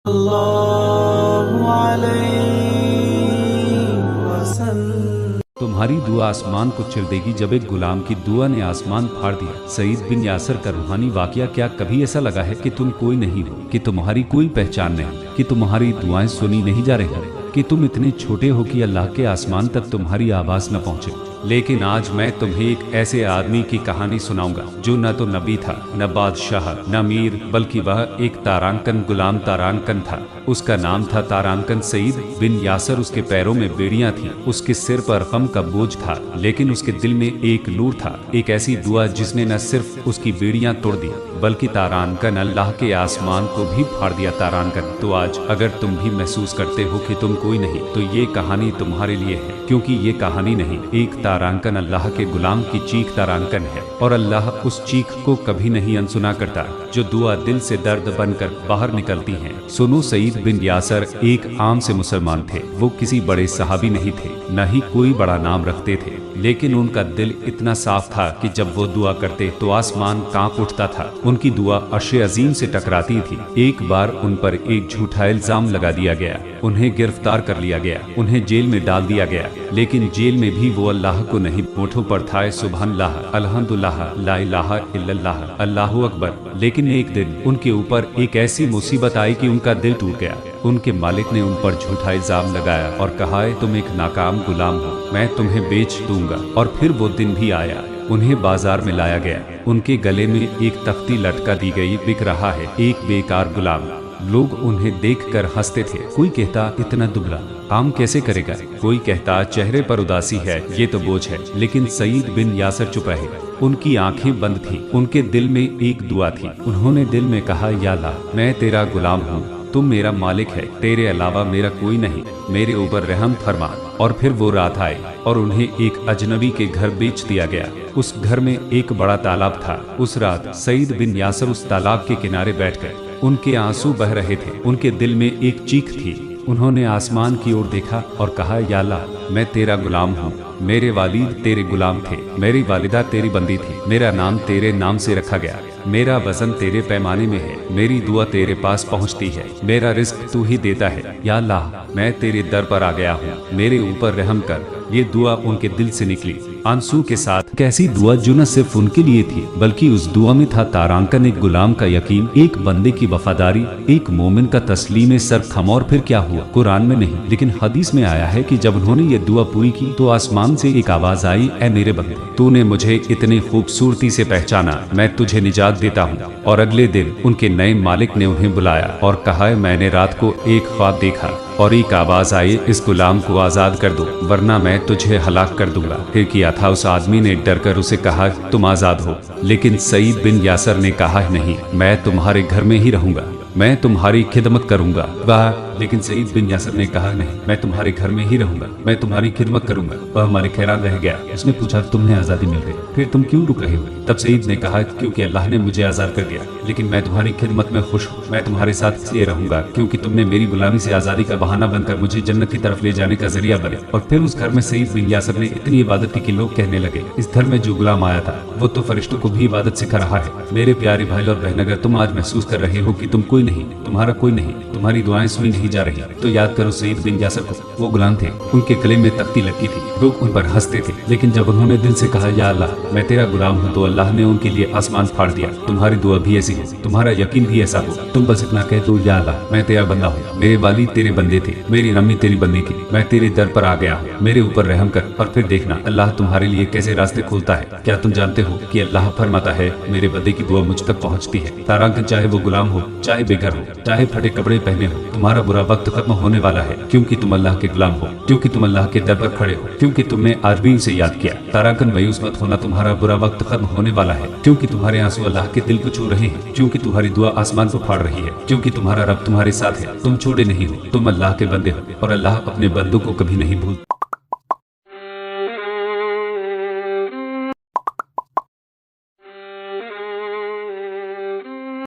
اللہ علیہ وسلم۔ تمہاری دعا آسمان کو چیر دے گی۔ جب ایک غلام کی دعا نے آسمان پھاڑ دیا۔ سعید بن یاسر کا روحانی واقعہ۔ کیا کبھی ایسا لگا ہے کہ تم کوئی نہیں ہو، کہ تمہاری کوئی پہچان نہیں، کہ تمہاری دعائیں سنی نہیں جا رہی، کہ تم اتنے چھوٹے ہو کہ اللہ کے آسمان تک تمہاری آواز نہ پہنچے؟ لیکن آج میں تمہیں ایک ایسے آدمی کی کہانی سناؤں گا جو نہ تو نبی تھا، نہ بادشاہ، نہ امیر، بلکہ وہ ایک تارانکن غلام تارانکن تھا۔ اس کا نام تھا تارانکن سعید بن یاسر۔ اس کے پیروں میں بیڑیاں تھیں، اس کے سر پر غم کا بوجھ تھا، لیکن اس کے دل میں ایک نور تھا، ایک ایسی دعا جس نے نہ صرف اس کی بیڑیاں توڑ دی بلکہ تارانکن اللہ کے آسمان کو بھی پھاڑ دیا۔ تارانکن تو آج اگر تم بھی محسوس کرتے ہو کہ تم کوئی نہیں، تو یہ کہانی تمہارے لیے ہے، کیونکہ یہ کہانی نہیں، ایک تارانکن اللہ کے غلام کی چیخ تارانکن ہے، اور اللہ اس چیخ کو کبھی نہیں انسنا کرتا جو دعا دل سے درد بن کر باہر نکلتی ہیں۔ سنو، سعید بن یاسر ایک عام سے مسلمان تھے۔ وہ کسی بڑے صحابی نہیں تھے، نہ ہی کوئی بڑا نام رکھتے تھے، لیکن ان کا دل اتنا صاف تھا کہ جب وہ دعا کرتے تو آسمان کانپ اٹھتا تھا۔ ان کی دعا عرش عظیم سے ٹکراتی تھی۔ ایک بار ان پر ایک جھوٹا الزام لگا دیا گیا، انہیں گرفتار کر لیا گیا، انہیں جیل میں ڈال دیا گیا، لیکن جیل میں بھی وہ اللہ کو نہیں، ہونٹوں پر تھا سبحان اللہ، الحمدللہ، لا الہ الا اللہ، اللہ اکبر۔ لیکن ایک دن ان کے اوپر ایک ایسی مصیبت آئی کہ ان کا دل ٹوٹ گیا۔ ان کے مالک نے ان پر جھوٹا الزام لگایا اور کہا تم ایک ناکام غلام ہو، میں تمہیں بیچ دوں گا۔ اور پھر وہ دن بھی آیا، انہیں بازار میں لایا گیا، ان کے گلے میں ایک تختی لٹکا دی گئی، بک رہا ہے ایک بیکار غلام۔ لوگ انہیں دیکھ کر ہنستے تھے، کوئی کہتا اتنا دبلا کام کیسے کرے گا، کوئی کہتا چہرے پر اداسی ہے، یہ تو بوجھ ہے۔ لیکن سعید بن یاسر چپ رہے، ان کی آنکھیں بند تھیں، ان کے دل میں ایک دعا تھی۔ انہوں نے دل میں کہا یا اللہ، میں تیرا غلام ہوں، تم میرا مالک ہے، تیرے علاوہ میرا کوئی نہیں، میرے اوپر رحم فرما۔ اور پھر وہ رات آئی اور انہیں ایک اجنبی کے گھر بیچ دیا گیا۔ اس گھر میں ایک بڑا تالاب تھا۔ اس رات سعید بن یاسر اس تالاب کے کنارے بیٹھ گئے، ان کے آنسو بہ رہے تھے، ان کے دل میں ایک چیخ تھی۔ انہوں نے آسمان کی اور دیکھا اور کہا یا اللہ، میں تیرا غلام ہوں، میرے والد تیرے غلام تھے، میری والدہ تیری بندی تھی، میرا نام تیرے نام سے رکھا گیا، میرا وزن تیرے پیمانے میں ہے، میری دعا تیرے پاس پہنچتی ہے، میرا رزق تو ہی دیتا ہے، یا اللہ میں تیرے در پر آ گیا ہوں، میرے اوپر رحم کر۔ یہ دعا ان کے دل سے نکلی آنسو کے ساتھ، کیسی دعا جو نہ صرف ان کے لیے تھی بلکہ اس دعا میں تھا تارانکن ایک غلام کا یقین، ایک بندے کی وفاداری، ایک مومن کا تسلیم سر خم۔ اور پھر کیا ہوا؟ قرآن میں نہیں لیکن حدیث میں آیا ہے کہ جب انہوں نے یہ دعا پوری کی تو آسمان سے ایک آواز آئی، اے میرے بندے، تو نے مجھے اتنی خوبصورتی سے پہچانا، میں تجھے نجات دیتا ہوں۔ اور اگلے دن ان کے نئے مالک نے انہیں بلایا اور کہا میں نے رات کو ایک خواب دیکھا اور ایک آواز آئی، اس غلام کو آزاد کر دو ورنہ میں تجھے ہلاک کر دوں گا۔ پھر کیا تھا؟ اس آدمی نے ڈر کر اسے کہا تم آزاد ہو، لیکن سعید بن یاسر نے کہا نہیں، میں تمہارے گھر میں ہی رہوں گا، میں تمہاری خدمت کروں گا۔ واہ! لیکن سعید بن یاسر نے کہا نہیں، میں تمہارے گھر میں ہی رہوں گا، میں تمہاری خدمت کروں گا۔ وہ ہمارے حیران رہ گیا، اس نے پوچھا تمہیں آزادی مل گئی، پھر تم کیوں رک رہے ہو؟ تب سعید نے کہا کیونکہ اللہ نے مجھے آزاد کر دیا، لیکن میں تمہاری خدمت میں خوش ہوں، میں تمہارے ساتھ اس لیے رہوں گا کیونکہ تم نے میری غلامی سے آزادی کا بہانہ بن کر مجھے جنت کی طرف لے جانے کا ذریعہ بنے۔ اور پھر اس گھر میں سعید بن یاسر نے اتنی عبادت کی کہ لوگ کہنے لگے اس گھر میں جو غلام آیا تھا وہ تو فرشتوں کو بھی عبادت سکھا رہا ہے۔ میرے پیارے بھائی اور بہن، اگر تم آج محسوس کر رہے ہو کہ تم کوئی نہیں، تمہارا کوئی نہیں، تمہاری دعائیں سنی نہیں جا رہی، تو یاد کرو سعید بن یاسر کو، وہ غلام تھے، ان کے گلے میں تختی لٹکی تھی، لوگ ان پر ہنستے تھے، لیکن جب انہوں نے دل سے کہا یا اللہ میں تیرا غلام ہوں تو اللہ نے ان کے لیے آسمان پھاڑ دیا۔ تمہاری دعا بھی ایسی ہو، تمہارا یقین بھی ایسا ہو، تم بس اتنا کہہ دو یا اللہ میں تیرا بندہ ہوں، میرے والد تیرے بندے تھے، میری امی تیری بندی تھی، میں تیرے در پر آ گیا ہوں، میرے اوپر رحم کر۔ اور پھر دیکھنا اللہ تمہارے لیے کیسے راستے کھولتا ہے۔ کیا تم جانتے ہو کہ اللہ فرماتا ہے میرے بندے کی دعا مجھ تک پہنچتی ہے۔ تارانکن چاہے وہ غلام ہو، چاہے بے گھر ہو، چاہے پھٹے کپڑے پہنے ہو، تمہارا برا وقت ختم ہونے والا ہے کیونکہ تم اللہ کے غلام ہو، کیونکہ تم اللہ کے در پر کھڑے ہو، کیونکہ تم نے آج بھی اسے یاد کیا۔ تارانکن مایوس مت ہونا، تمہارا برا وقت ختم ہونے والا ہے کیونکہ تمہارے آنسو اللہ کے دل کو چھو رہے ہیں، کیونکہ تمہاری دعا آسمان کو پھاڑ رہی ہے، کیونکہ تمہارا رب تمہارے ساتھ ہے، تم چھوٹے نہیں ہو، تم اللہ کے بندے ہو اور اللہ اپنے بندوں کو کبھی نہیں بھولتا۔